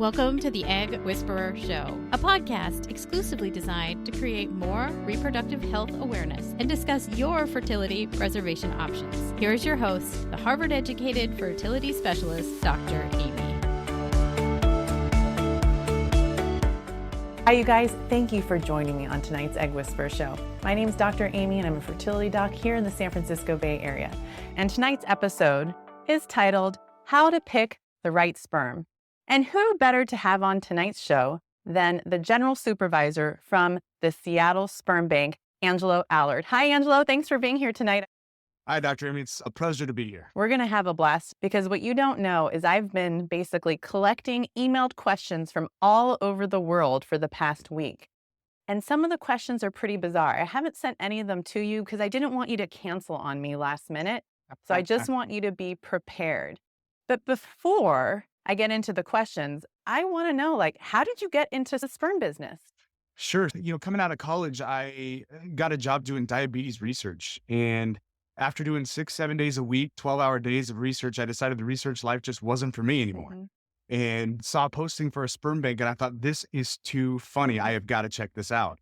Welcome to the Egg Whisperer Show, a podcast exclusively designed to create more reproductive health awareness and discuss your fertility preservation options. Here is your host, the Harvard-educated fertility specialist, Dr. Amy. Hi, you guys. Thank you for joining me on tonight's Egg Whisperer Show. My name is Dr. Amy, and I'm a fertility doc here in the San Francisco Bay Area. And tonight's episode is titled, How to Pick the Right Sperm. And who better to have on tonight's show than the general supervisor from the Seattle Sperm Bank, Angelo Allard. Hi, Angelo. Thanks for being here tonight. Hi, Dr. Amy. It's a pleasure to be here. We're going to have a blast because what you don't know is I've been basically collecting emailed questions from all over the world for the past week. And some of the questions are pretty bizarre. I haven't sent any of them to you because I didn't want you to cancel on me last minute. So I just want you to be prepared. But before I get into the questions, I want to know, how did you get into the sperm business? Sure. Coming out of college, I got a job doing diabetes research. And after doing 6-7 days a week, 12-hour days of research, I decided the research life just wasn't for me anymore. And saw a posting for a sperm bank. And I thought, this is too funny. I have got to check this out.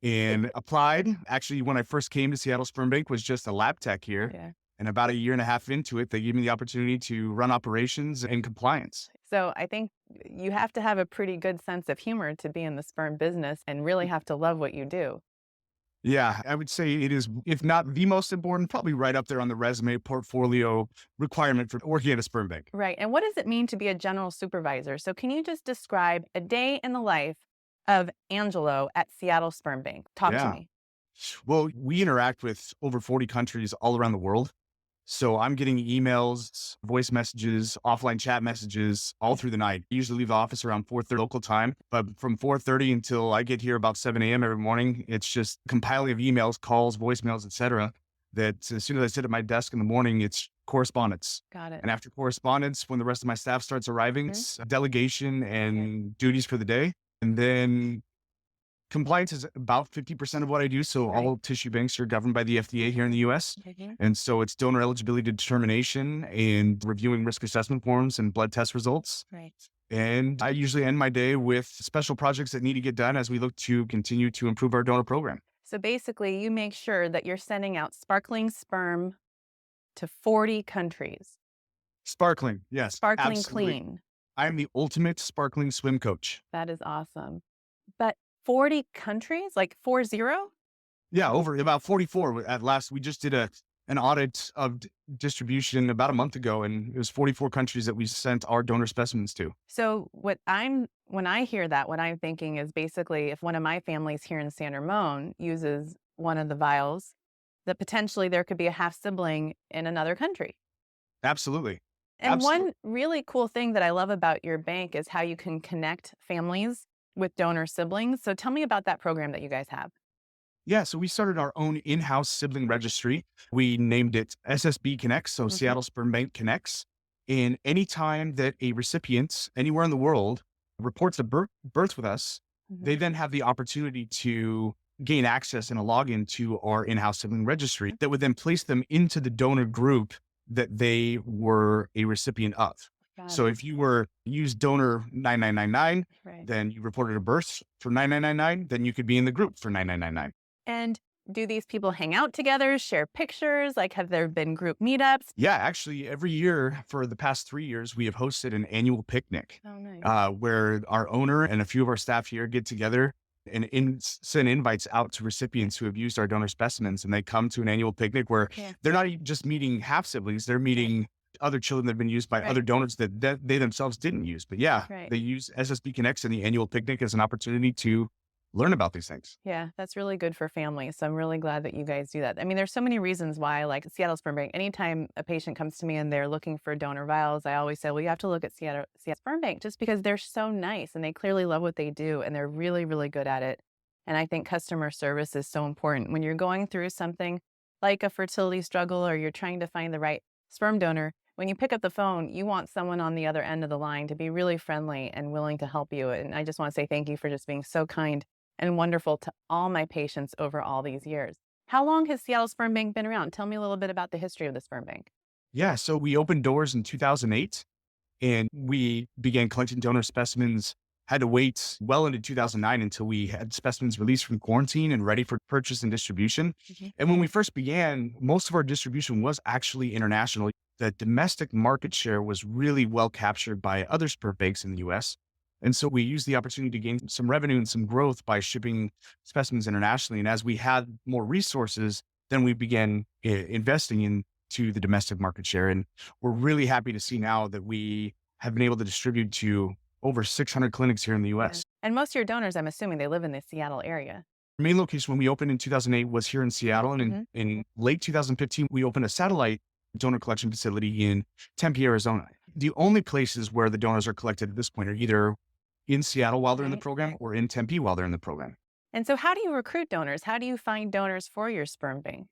And applied. Actually, when I first came to Seattle Sperm Bank, was just a lab tech here. Yeah. And about a year and a half into it, they gave me the opportunity to run operations and compliance. So I think you have to have a pretty good sense of humor to be in the sperm business and really have to love what you do. Yeah, I would say it is, if not the most important, probably right up there on the resume portfolio requirement for working at a sperm bank. Right. And what does it mean to be a general supervisor? So can you just describe a day in the life of Angelo at Seattle Sperm Bank? Talk to me. Well, we interact with over 40 countries all around the world. So I'm getting emails, voice messages, offline chat messages all through the night. I usually leave the office around 4:30 local time, but from 4:30 until I get here about 7 a.m. every morning, it's just compiling of emails, calls, voicemails, etc. That as soon as I sit at my desk in the morning, it's correspondence. Got it. And after correspondence, when the rest of my staff starts arriving, it's delegation and duties for the day. And then compliance is about 50% of what I do. So all tissue banks are governed by the FDA here in the US. And so it's donor eligibility determination and reviewing risk assessment forms and blood test results. Right. And I usually end my day with special projects that need to get done as we look to continue to improve our donor program. So basically you make sure that you're sending out sparkling sperm to 40 countries. Sparkling. Yes. Sparkling absolutely. clean. I am the ultimate sparkling swim coach. That is awesome. But 40 countries, like 40? Yeah, over about 44 at last. We just did an audit of distribution about a month ago, and it was 44 countries that we sent our donor specimens to. So when I hear that, what I'm thinking is basically if one of my families here in San Ramon uses one of the vials, that potentially there could be a half sibling in another country. Absolutely. And Absolutely. one really cool thing that I love about your bank is how you can connect families with donor siblings. So tell me about that program that you guys have. Yeah, so we started our own in-house sibling registry. We named it SSB Connects, so Seattle Sperm Bank Connects. And anytime that a recipient anywhere in the world reports a birth with us, they then have the opportunity to gain access and a login to our in-house sibling registry that would then place them into the donor group that they were a recipient of. So if you used donor 9999, then you reported a birth for 9999, then you could be in the group for 9999. And do these people hang out together, share pictures? Have there been group meetups? Yeah, actually, every year for the past 3 years, we have hosted an annual picnic where our owner and a few of our staff here get together and send invites out to recipients who have used our donor specimens. And they come to an annual picnic where they're not just meeting half siblings, they're meeting other children that have been used by other donors that they themselves didn't use. But they use SSB Connects and the annual picnic as an opportunity to learn about these things. Yeah, that's really good for families. So I'm really glad that you guys do that. I mean, there's so many reasons why, like Seattle Sperm Bank, anytime a patient comes to me and they're looking for donor vials, I always say, well, you have to look at Seattle Sperm Bank just because they're so nice and they clearly love what they do and they're really, really good at it. And I think customer service is so important. When you're going through something like a fertility struggle or you're trying to find the right sperm donor, when you pick up the phone, you want someone on the other end of the line to be really friendly and willing to help you. And I just want to say thank you for just being so kind and wonderful to all my patients over all these years. How long has Seattle Sperm Bank been around? Tell me a little bit about the history of the sperm bank. Yeah, so we opened doors in 2008. And we began collecting donor specimens, had to wait well into 2009 until we had specimens released from quarantine and ready for purchase and distribution. And when we first began, most of our distribution was actually international. The domestic market share was really well captured by other sperm banks in the US. And so we used the opportunity to gain some revenue and some growth by shipping specimens internationally. And as we had more resources, then we began investing into the domestic market share. And we're really happy to see now that we have been able to distribute to over 600 clinics here in the US. And most of your donors, I'm assuming they live in the Seattle area. Our main location when we opened in 2008 was here in Seattle. And in late 2015, we opened a satellite donor collection facility in Tempe, Arizona. The only places where the donors are collected at this point are either in Seattle while they're in the program or in Tempe while they're in the program. And so how do you recruit donors? How do you find donors for your sperm bank?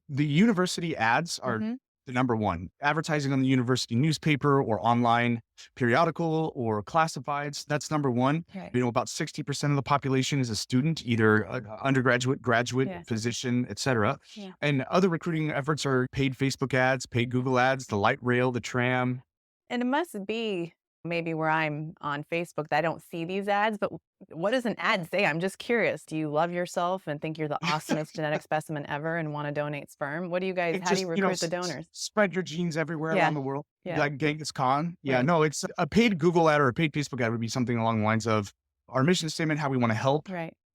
The university ads are the number one. Advertising on the university newspaper or online periodical or classifieds, that's number one. Okay. About 60% of the population is a student, either undergraduate, graduate, physician, et cetera. And other recruiting efforts are paid Facebook ads, paid Google ads, the light rail, the tram. And it must be maybe where I'm on Facebook that I don't see these ads, but what does an ad say? I'm just curious. Do you love yourself and think you're the awesomest genetic specimen ever and want to donate sperm? What do you guys, how do you recruit the donors? Spread your genes everywhere around the world. Like Genghis Khan. No, it's a paid Google ad or a paid Facebook ad would be something along the lines of our mission statement, how we want to help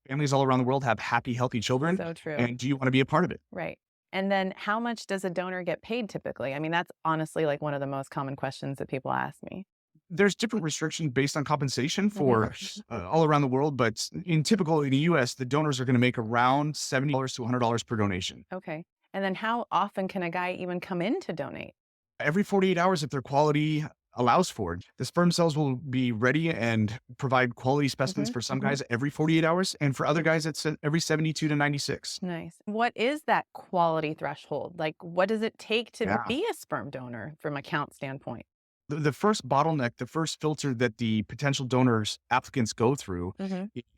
families all around the world have happy, healthy children. So true. And do you want to be a part of it? Right. And then how much does a donor get paid typically? I mean, that's honestly like one of the most common questions that people ask me. There's different restrictions based on compensation for all around the world, but in the US, the donors are going to make around $70 to $100 per donation. Okay. And then how often can a guy even come in to donate? Every 48 hours if their quality allows for it. The sperm cells will be ready and provide quality specimens for some guys every 48 hours. And for other guys, it's every 72 to 96. Nice. What is that quality threshold? Like, what does it take to be a sperm donor from a count standpoint? The first bottleneck, the first filter that the potential donors applicants go through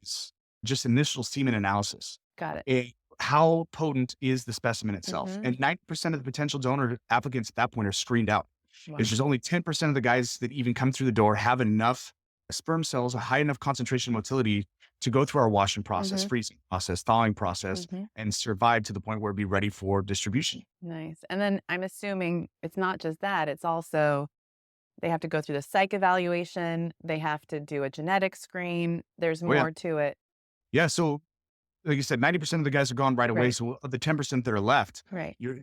is just initial semen analysis. Got it. How potent is the specimen itself? And 90% of the potential donor applicants at that point are screened out. There's only 10% of the guys that even come through the door have enough sperm cells, a high enough concentration motility to go through our washing process, freezing process, thawing process, and survive to the point where it'd be ready for distribution. Nice. And then I'm assuming it's not just that, it's also they have to go through the psych evaluation. They have to do a genetic screen. There's more to it. Yeah. So like you said, 90% of the guys are gone right away. So of the 10% that are left,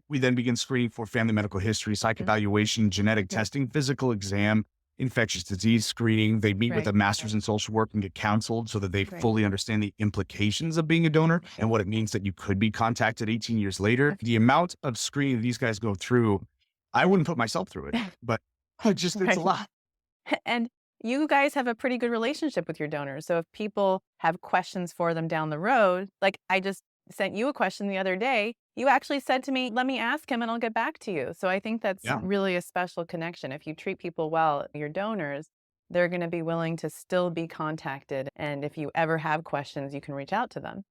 we then begin screening for family medical history, psych evaluation, genetic testing, physical exam, infectious disease screening. They meet with a master's in social work and get counseled so that they fully understand the implications of being a donor and what it means that you could be contacted 18 years later. The amount of screening these guys go through, I wouldn't put myself through it, but it's a lot. And you guys have a pretty good relationship with your donors. So if people have questions for them down the road, like I just sent you a question the other day, you actually said to me, let me ask him and I'll get back to you. So I think that's really a special connection. If you treat people well, your donors, they're going to be willing to still be contacted. And if you ever have questions, you can reach out to them.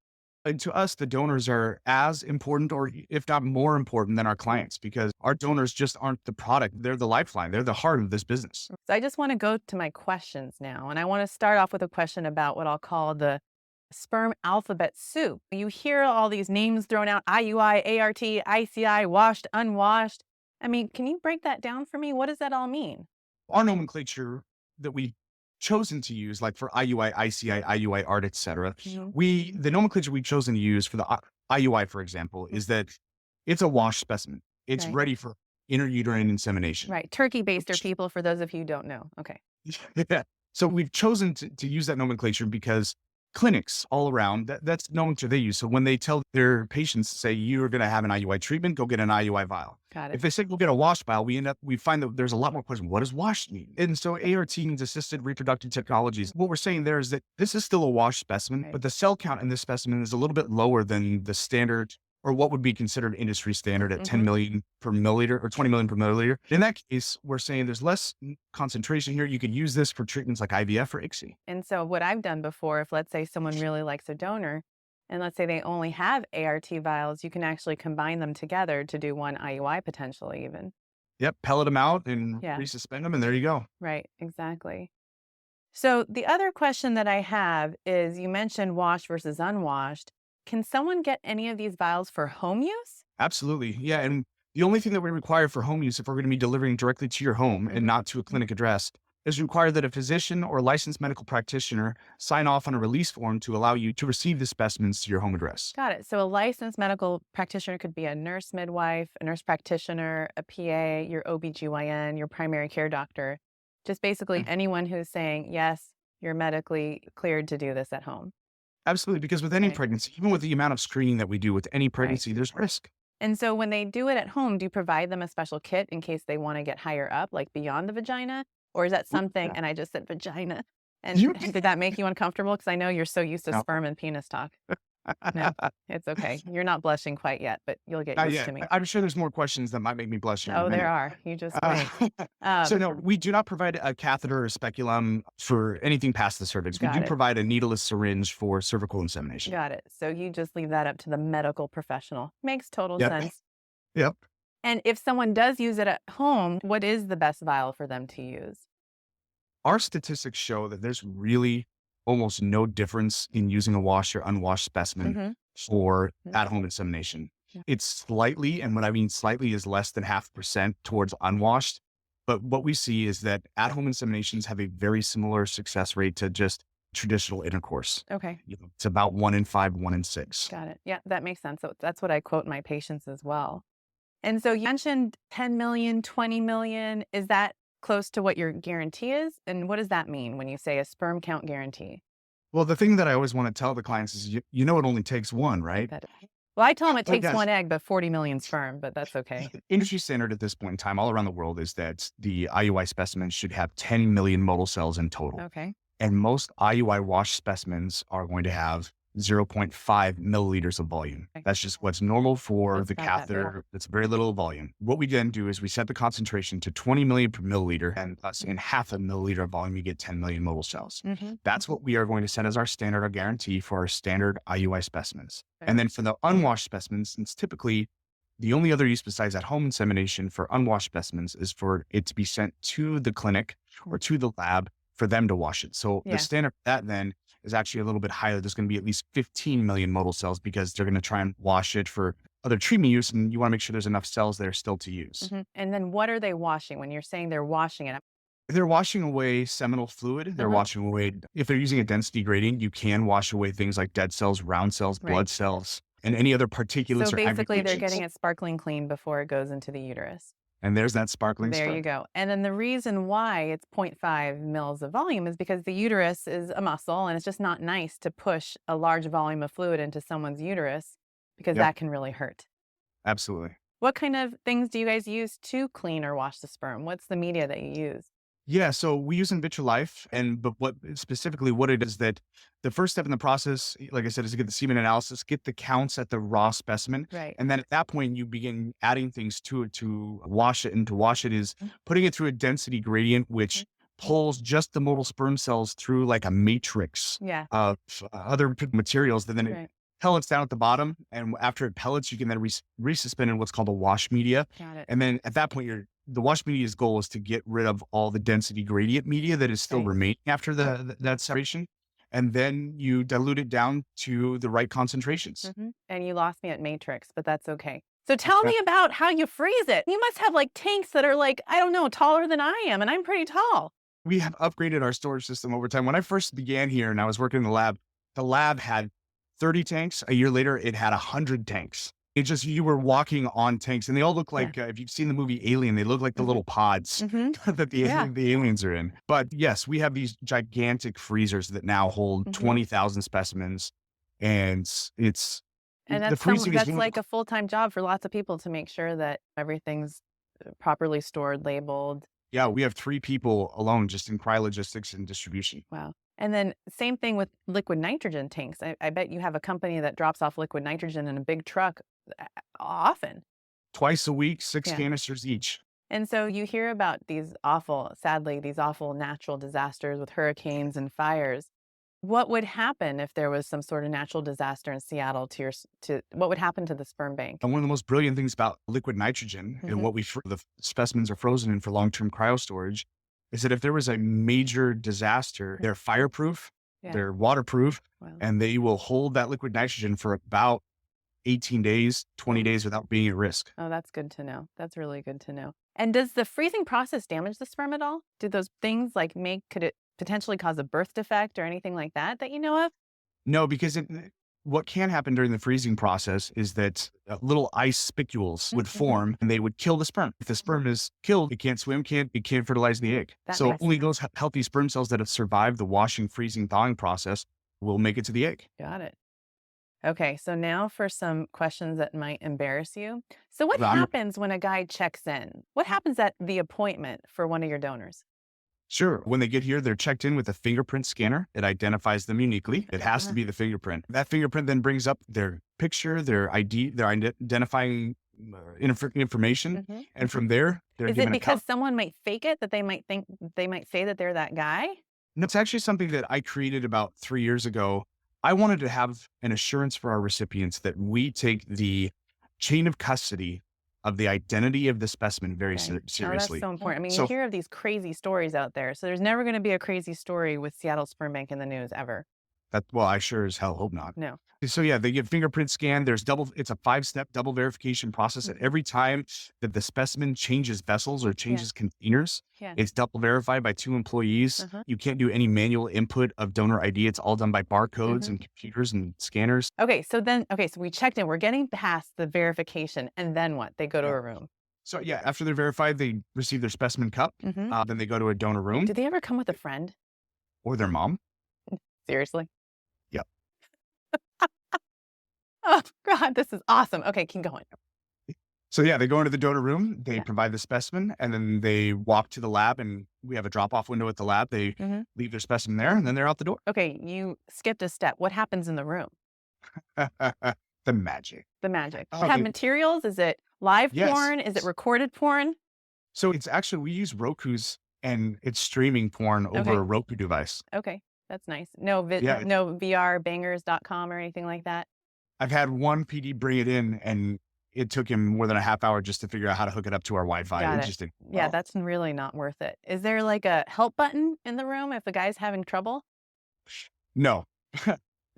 And to us, the donors are as important, or if not more important than our clients, because our donors just aren't the product. They're the lifeline. They're the heart of this business. So I just want to go to my questions now. And I want to start off with a question about what I'll call the sperm alphabet soup. You hear all these names thrown out, IUI, ART, ICI, washed, unwashed. I mean, can you break that down for me? What does that all mean? Our nomenclature that we chosen to use, like for IUI, ICI, IUI, ART, et cetera, the nomenclature we've chosen to use for the IUI, for example, is that it's a washed specimen. It's ready for interuterine insemination. Right. Turkey baster people, for those of you who don't know. Okay. So we've chosen to use that nomenclature because clinics all around, that's the nomenclature they use. So when they tell their patients, say, you're going to have an IUI treatment, go get an IUI vial. Got it. If they say, go get a wash vial, we find that there's a lot more questions. What does wash mean? And so ART means assisted reproductive technologies. What we're saying there is that this is still a wash specimen, but the cell count in this specimen is a little bit lower than the standard, or what would be considered industry standard at 10 million per milliliter or 20 million per milliliter. In that case, we're saying there's less concentration here. You could use this for treatments like IVF or ICSI. And so what I've done before, if let's say someone really likes a donor, and let's say they only have ART vials, you can actually combine them together to do one IUI potentially even. Yep. Pellet them out and Yeah. resuspend them, and there you go. Right. Exactly. So the other question that I have is you mentioned washed versus unwashed. Can someone get any of these vials for home use? Absolutely. Yeah. And the only thing that we require for home use, if we're going to be delivering directly to your home and Mhm. not to a clinic address, is require that a physician or licensed medical practitioner sign off on a release form to allow you to receive the specimens to your home address. Got it. So a licensed medical practitioner could be a nurse midwife, a nurse practitioner, a PA, your OBGYN, your primary care doctor, just basically Mm. anyone who's saying, yes, you're medically cleared to do this at home. Absolutely. Because with any Right. pregnancy, even with the amount of screening that we do with any Right. pregnancy, there's risk. And so when they do it at home, do you provide them a special kit in case they want to get higher up, like beyond the vagina? Or is that something, Yeah. and I just said vagina, and You did that make you uncomfortable? Because I know you're so used to no. sperm and penis talk. No, it's okay. You're not blushing quite yet, but you'll get Not used yet. to me. I'm sure there's more questions that might make me blush here in a Oh, there minute. are. You just Uh, wait. so no, we do not provide a catheter or speculum for anything past the cervix. We Got do it. provide a needleless syringe for cervical insemination. Got it. So you just leave that up to the medical professional. Makes total Yep. sense. Yep. And if someone does use it at home, what is the best vial for them to use? Our statistics show that there's really almost no difference in using a washed or unwashed specimen Mhm. for Mhm. at-home insemination. Yeah. It's slightly, and what I mean slightly is less than 0.5% towards unwashed. But what we see is that at-home inseminations have a very similar success rate to just traditional intercourse. Okay. It's about 1 in 5, 1 in 6. Got it. Yeah, that makes sense. So that's what I quote my patients as well. And so you mentioned 10 million, 20 million. Is that close to what your guarantee is? And what does that mean when you say a sperm count guarantee? Well, the thing that I always want to tell the clients is, you know, it only takes one, right? Well, I tell them it Oh, takes gosh. one egg, but 40 million sperm, but that's okay. Industry standard at this point in time all around the world is that the IUI specimens should have 10 million motile cells in total. Okay. And most IUI washed specimens are going to have 0.5 milliliters of volume. Okay. That's just what's normal for That's the not that catheter. It's very little volume. What we then do is we set the concentration to 20 million per milliliter, and thus in 0.5 milliliter of volume, you get 10 million motile cells. Mm-hmm. That's what we are going to set as our standard or guarantee for our standard IUI specimens. Okay. And then for the unwashed specimens, since typically the only other use besides at home insemination for unwashed specimens is for it to be sent to the clinic or to the lab for them to wash it. So Yeah. the standard for that then is actually a little bit higher. There's going to be at least 15 million motile cells because they're going to try and wash it for other treatment use. And you want to make sure there's enough cells there still to use. Mm-hmm. And then what are they washing when you're saying they're washing it? They're washing away seminal fluid. They're Mhm. washing away, if they're using a density gradient, you can wash away things like dead cells, round cells, Right. blood cells, and any other particulates So or basically, they're aggregations. getting it sparkling clean before it goes into the uterus. And there's that sparkling There stuff. you go. And then the reason why it's 0.5 mils of volume is because the uterus is a muscle, and it's just not nice to push a large volume of fluid into someone's uterus because Yep. that can really hurt. Absolutely. What kind of things do you guys use to clean or wash the sperm? What's the media that you use? Yeah, so we use Life, but what specifically what it is that the first step in the process, like I said, is to get the semen analysis, get the counts at the raw specimen, Right. and then at that point you begin adding things to it to wash it. And to wash it is Mhm. putting it through a density gradient, which pulls just the motile sperm cells through like a matrix Yeah. of other materials that then it Right. pellets down at the bottom. And after it pellets, you can then resuspend in what's called a wash media. Got it. And then at that point, the wash media's goal is to get rid of all the density gradient media that is still Right. remaining after that separation. And then you dilute it down to the right concentrations. Mhm. And you lost me at matrix, but that's okay. So tell me about how you freeze it. You must have like tanks that are like, I don't know, taller than I am, and I'm pretty tall. We have upgraded our storage system over time. When I first began here and I was working in the lab had 30 tanks. A year later, it had 100 tanks. It just, you were walking on tanks and they all look like, if you've seen the movie Alien, they look like the little pods that the aliens are in. But yes, we have these gigantic freezers that now hold 20,000 specimens. And it's, And the that's, freezing is that's like a full-time job for lots of people to make sure that everything's properly stored, labeled. Yeah, we have 3 people alone just in cryologistics and distribution. Wow. And then same thing with liquid nitrogen tanks. I bet you have a company that drops off liquid nitrogen in a big truck often. Twice a week, 6 Yeah. canisters each. And so you hear about these awful, sadly, these awful natural disasters with hurricanes and fires. What would happen if there was some sort of natural disaster in Seattle what would happen to the sperm bank? And one of the most brilliant things about liquid nitrogen and what the specimens are frozen in for long-term cryo storage is that if there was a major disaster, they're fireproof, Yeah. they're waterproof, Wow. and they will hold that liquid nitrogen for about 18 days, 20 days without being at risk. Oh, that's good to know. That's really good to know. And does the freezing process damage the sperm at all? Do those things could it potentially cause a birth defect or anything like that you know of? No, because what can happen during the freezing process is that little ice spicules would form and they would kill the sperm. If the sperm is killed, it can't swim, it can't fertilize the egg. That So makes only those healthy sperm cells that have survived the washing, freezing, thawing process will make it to the egg. Got it. Okay, so now for some questions that might embarrass you. So what Well, happens when a guy checks in? What happens at the appointment for one of your donors? Sure. When they get here, they're checked in with a fingerprint scanner. It identifies them uniquely. It has to be the fingerprint. That fingerprint then brings up their picture, their ID, their identifying information. And from there, they're Is given it a because cup. someone might fake it that they might say that they're that guy? And it's actually something that I created about 3 years ago. I wanted to have an assurance for our recipients that we take the chain of custody of the identity of the specimen very Okay. Oh, seriously. that's so important. I mean, So- you hear of these crazy stories out there. So there's never going to be a crazy story with Seattle Sperm Bank in the news ever. Well, I sure as hell hope not. No. So yeah, they get fingerprint scan. It's a 5-step double verification process. And every time that the specimen changes vessels or changes containers, Yeah. it's double verified by 2 employees. You can't do any manual input of donor ID. It's all done by barcodes and computers and scanners. So we checked in. We're getting past the verification. And then what? They go to a room. So yeah, after they're verified, they receive their specimen cup. Then they go to a donor room Do they ever come with a friend? or their mom. Seriously? Yep. Oh, God, this is awesome. Okay, keep going. So yeah, they go into the donor room, they provide the specimen, and then they walk to the lab, and we have a drop-off window at the lab. They leave their specimen there, and then they're out the door. Okay, you skipped a step. What happens in the room? The magic. The magic. Oh, Have they- materials? Is it live Yes. porn? Is it recorded porn? So it's actually, we use Roku's, and it's streaming porn over a Roku device. Okay, that's nice. No Yeah. no VRbangers.com or anything like that? I've had one PD bring it in, and it took him more than a half hour just to figure out how to hook it up to our Wi-Fi. Got It it. just didn't- Yeah, well, that's really not worth it. Is there like a help button in the room if the guy's having trouble? No.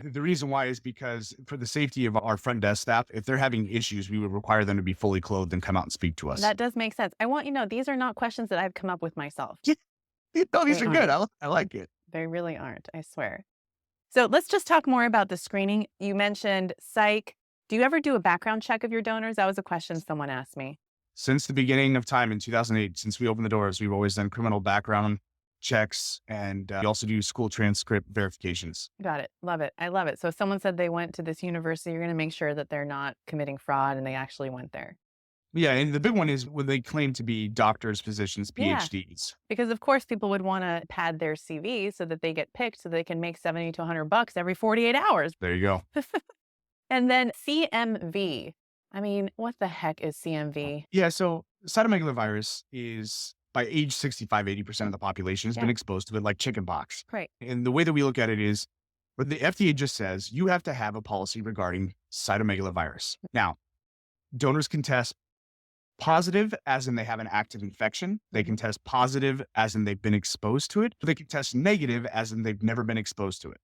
The reason why is because for the safety of our front desk staff, if they're having issues, we would require them to be fully clothed and come out and speak to us. That does make sense. I want you to know these are not questions that I've come up with myself. No, these They are good. I like it. They really aren't, I swear. So let's just talk more about the screening. You mentioned psych. Do you ever do a background check of your donors? That was a question someone asked me. Since the beginning of time in 2008, since we opened the doors, we've always done criminal background checks, and we also do school transcript verifications. Got it. Love it. I love it. So if someone said they went to this university, you're going to make sure that they're not committing fraud and they actually went there. Yeah, and the big one is when they claim to be doctors, physicians, Yeah. PhDs. Because of course people would want to pad their CV so that they get picked so they can make 70 to 100 bucks every 48 hours. There you go. And then CMV. I mean, what the heck is CMV? Yeah, so cytomegalovirus is by age 65, 80% of the population has been exposed to it like chickenpox. Right. And the way that we look at it is, but the FDA just says you have to have a policy regarding cytomegalovirus. Now, donors can test positive as in they have an active infection. They can test positive as in they've been exposed to it. But they can test negative as in they've never been exposed to it.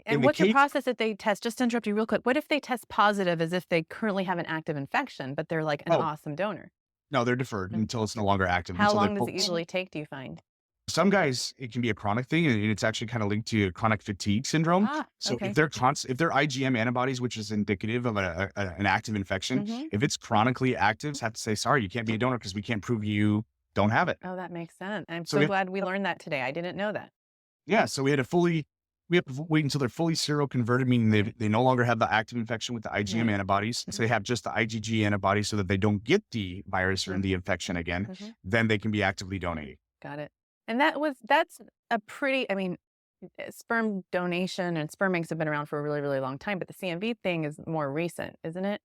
And what's the process if they test? Just to interrupt you real quick. What if they test positive as if they currently have an active infection, but they're like an awesome donor? No, they're deferred until it's no longer active. How until long they're does it usually take, do you find? Some guys, it can be a chronic thing, and it's actually kind of linked to chronic fatigue syndrome. So okay. if they're IgM antibodies, which is indicative of an active infection, if it's chronically active, have to say, sorry, you can't be a donor because we can't prove you don't have it. Oh, that makes sense. I'm So so glad we learned that today. I didn't know that. Yeah, so we have to wait until they're fully seroconverted, meaning they no longer have the active infection with the IgM antibodies. So they have just the IgG antibodies so that they don't get the virus or the infection again. Then they can be actively donating. Got it. And that's a pretty, I mean, sperm donation and sperm banks have been around for a really, really long time, but the CMV thing is more recent, isn't it?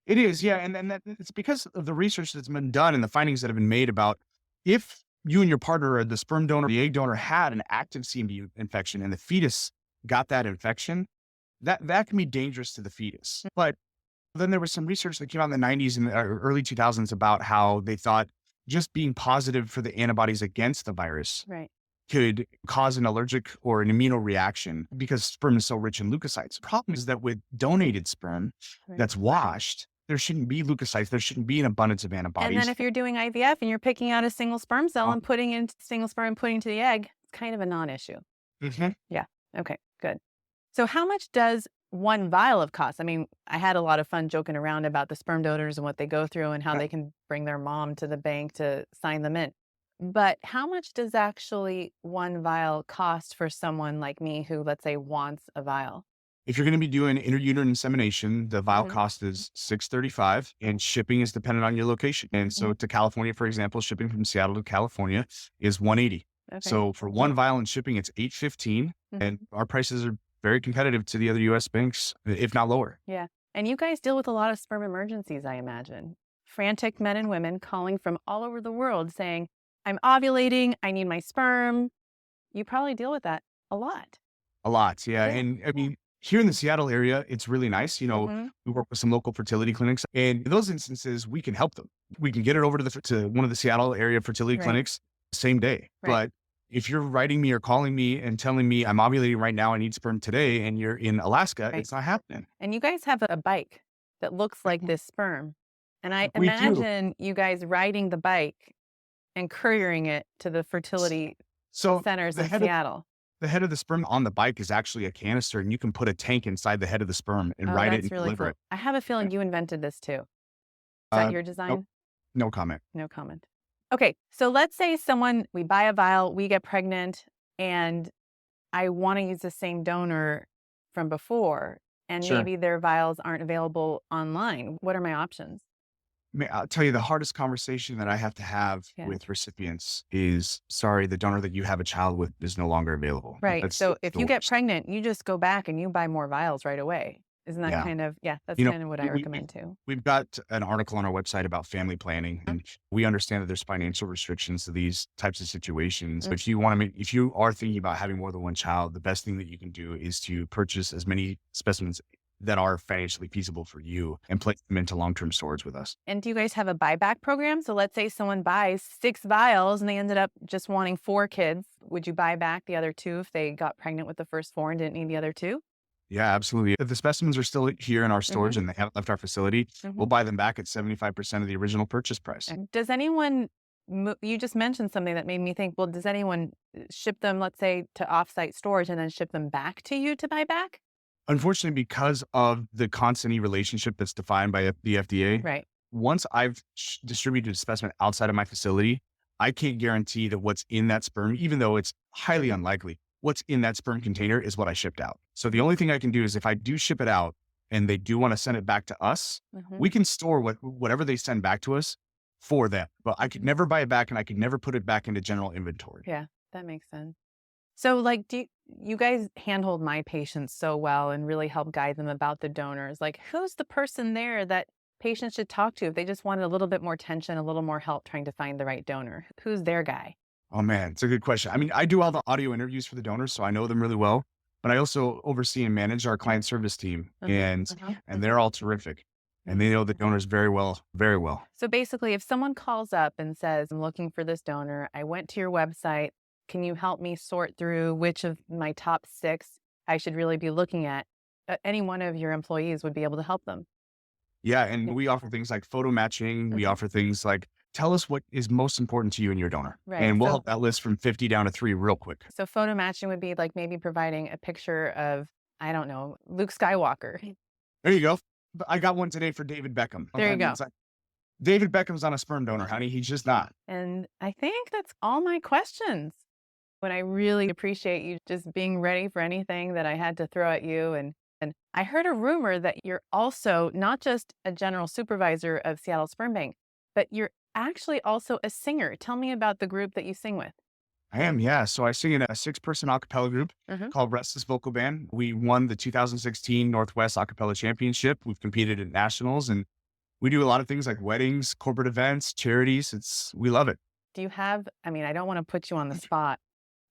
It is, yeah. And that it's because of the research that's been done and the findings that have been made about if you and your partner or the sperm donor, the egg donor had an active CMV infection and the fetus got that infection, that can be dangerous to the fetus. But then there was some research that came out in the 90s and early 2000s about how they thought just being positive for the antibodies against the virus Right. could cause an allergic or an immunoreaction because sperm is so rich in leukocytes. The problem is that with donated sperm Right. that's washed, there shouldn't be leukocytes. There shouldn't be an abundance of antibodies. And then if you're doing IVF and you're picking out a single sperm cell Oh. and putting into single sperm and putting into the egg, it's kind of a non-issue. Mhm. Okay, good. So how much does one vial of cost? I mean, I had a lot of fun joking around about the sperm donors and what they go through and how they can bring their mom to the bank to sign them in. But how much does actually one vial cost for someone like me who, let's say, wants a vial? If you're going to be doing intrauterine insemination, the vial Mhm. cost is $635, and shipping is dependent on your location. And so to California, for example, shipping from Seattle to California is $180. Okay. So for one vial and shipping, it's $815, and our prices are very competitive to the other U.S. banks, if not lower. Yeah. And you guys deal with a lot of sperm emergencies, I imagine. Frantic men and women calling from all over the world saying, I'm ovulating, I need my sperm. You probably deal with that a lot. A lot, yeah. Yeah. And I mean, here in the Seattle area, it's really nice. You know, Mhm. we work with some local fertility clinics, and in those instances, we can help them. We can get it over to one of the Seattle area fertility Right. clinics same day. Right. But if you're writing me or calling me and telling me I'm ovulating right now, I need sperm today, and you're in Alaska, Right. it's not happening. And you guys have a bike that looks like this sperm. And I We do. imagine you guys riding the bike and couriering it to the fertility So centers the in head of Seattle. the head of the sperm on the bike is actually a canister, and you can put a tank inside the head of the sperm and Oh, ride it that's and really deliver cool. it. I have a feeling you invented this too. Is that your design? No comment. No comment. Okay, so let's say we buy a vial, we get pregnant, and I want to use the same donor from before, and Sure. maybe their vials aren't available online. What are my options? I'll tell you the hardest conversation that I have to have Yeah. with recipients is, sorry, the donor that you have a child with is no longer available. Right. That's So if the you get worst. pregnant, you just go back and you buy more vials right away. Isn't that Yeah. kind of, that's You know, kind of what I we- recommend too. We've got an article on our website about family planning, and we understand that there's financial restrictions to these types of situations. If you if you are thinking about having more than one child, the best thing that you can do is to purchase as many specimens that are financially feasible for you and place them into long-term storage with us. And do you guys have a buyback program? So let's say someone buys 6 vials and they ended up just wanting 4 kids. Would you buy back the other 2 if they got pregnant with the first 4 and didn't need the other 2? Yeah, absolutely. If the specimens are still here in our storage and they haven't left our facility, we'll buy them back at 75% of the original purchase price. Does anyone, you just mentioned something that made me think, well, does anyone ship them, let's say, to offsite storage and then ship them back to you to buy back? Unfortunately, because of the consignee relationship that's defined by the FDA, Right. once I've distributed a specimen outside of my facility, I can't guarantee that what's in that sperm, even though it's highly unlikely, what's in that sperm container is what I shipped out. So the only thing I can do is if I do ship it out and they do want to send it back to us, we can store whatever they send back to us for them. But I could never buy it back, and I could never put it back into general inventory. Yeah, that makes sense. So like, do you guys handhold my patients so well and really help guide them about the donors? Like, who's the person there that patients should talk to if they just wanted a little bit more attention, a little more help trying to find the right donor? Who's their guy? Oh man, it's a good question. I mean, I do all the audio interviews for the donors, so I know them really well, but I also oversee and manage our client service team, and they're all terrific, and they know the donors very well, very well. So basically, if someone calls up and says, I'm looking for this donor, I went to your website, can you help me sort through which of my top 6 I should really be looking at? Any one of your employees would be able to help them. Yeah, and we offer things like photo matching. We offer things like, tell us what is most important to you and your donor. Right. And we'll So- help that list from 50 down to 3 real quick. So photo matching would be like maybe providing a picture of, I don't know, Luke Skywalker. There you go. But I got one today for David Beckham. There you go. It's like, David Beckham's not a sperm donor, honey. He's just not. And I think that's all my questions. But I really appreciate you just being ready for anything that I had to throw at you. And I heard a rumor that you're also not just a general supervisor of Seattle Sperm Bank, but you're actually also a singer. Tell me about the group that you sing with. I am, yeah. So I sing in a 6-person acapella group called Restless Vocal Band. We won the 2016 Northwest Acapella Championship. We've competed at nationals, and we do a lot of things like weddings, corporate events, charities. We love it. Do you have, I don't want to put you on the spot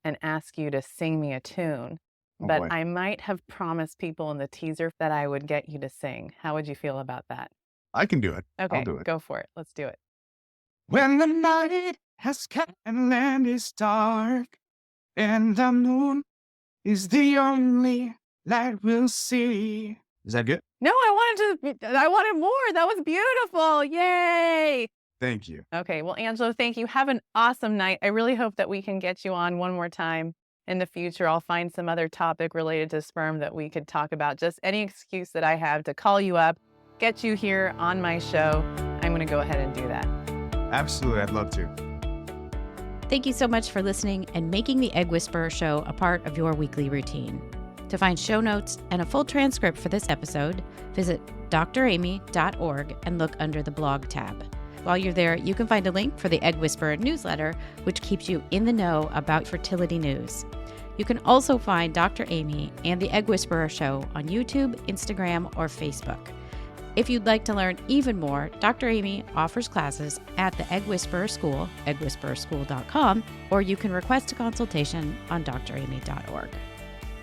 and ask you to sing me a tune, but boy. I might have promised people in the teaser that I would get you to sing. How would you feel about that? I can do it. Okay, I'll do it. go for it. Let's do it. When the night has come and land is dark, and the moon is the only light we'll see. Is that good? No, I wanted more. That was beautiful. Yay. Thank you. Okay, well, Angelo, thank you. Have an awesome night. I really hope that we can get you on one more time in the future. I'll find some other topic related to sperm that we could talk about. Just any excuse that I have to call you up, get you here on my show. I'm going to go ahead and do that. Absolutely. I'd love to. Thank you so much for listening and making the Egg Whisperer Show a part of your weekly routine. To find show notes and a full transcript for this episode, visit dramy.org and look under the blog tab. While you're there, you can find a link for the Egg Whisperer newsletter, which keeps you in the know about fertility news. You can also find Dr. Amy and the Egg Whisperer Show on YouTube, Instagram, or Facebook. If you'd like to learn even more, Dr. Amy offers classes at the Egg Whisperer School, eggwhispererschool.com, or you can request a consultation on dramy.org.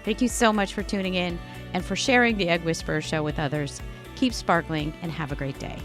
Thank you so much for tuning in and for sharing the Egg Whisperer Show with others. Keep sparkling and have a great day.